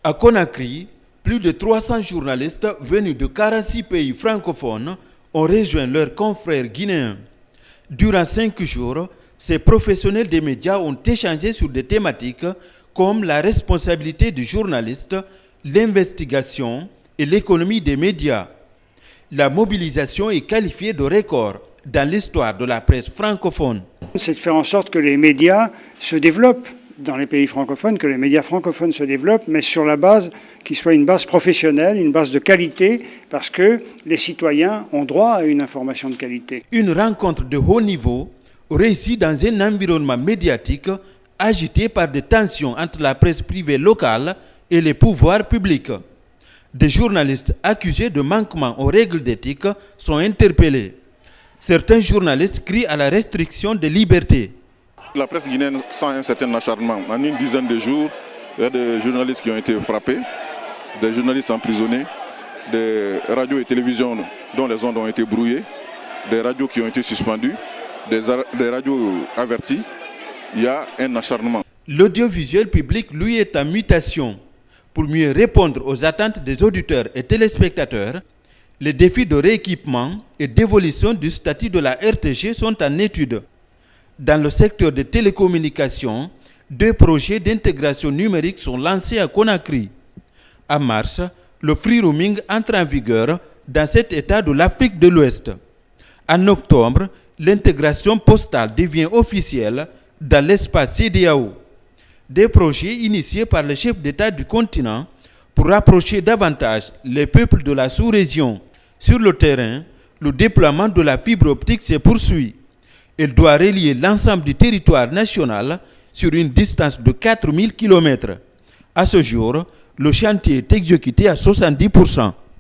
À Conakry, plus de 300 journalistes venus de 46 pays francophones ont rejoint leurs confrères guinéens. Durant 5 jours, ces professionnels des médias ont échangé sur des thématiques comme la responsabilité du journaliste, l'investigation et l'économie des médias. La mobilisation est qualifiée de record dans l'histoire de la presse francophone. C'est de faire en sorte que les médias se développent dans les pays francophones, que les médias francophones se développent, mais sur la base qui soit une base professionnelle, une base de qualité, parce que les citoyens ont droit à une information de qualité. Une rencontre de haut niveau réussie dans un environnement médiatique agité par des tensions entre la presse privée locale et les pouvoirs publics. Des journalistes accusés de manquement aux règles d'éthique sont interpellés. Certains journalistes crient à la restriction des libertés. La presse guinéenne sent un certain acharnement. En une dizaine de jours, il y a des journalistes qui ont été frappés, des journalistes emprisonnés, des radios et télévisions dont les ondes ont été brouillées, des radios qui ont été suspendues, des radios averties. Il y a un acharnement. L'audiovisuel public, lui, est en mutation. Pour mieux répondre aux attentes des auditeurs et téléspectateurs, les défis de rééquipement et d'évolution du statut de la RTG sont en étude. Dans le secteur des télécommunications, 2 projets d'intégration numérique sont lancés à Conakry. En mars, le free roaming entre en vigueur dans cet État de l'Afrique de l'Ouest. En octobre, l'intégration postale devient officielle dans l'espace CEDEAO. Des projets initiés par le chef d'État du continent pour rapprocher davantage les peuples de la sous-région. Sur le terrain, le déploiement de la fibre optique se poursuit. Elle doit relier l'ensemble du territoire national sur une distance de 4000 km. À ce jour, le chantier est exécuté à 70%.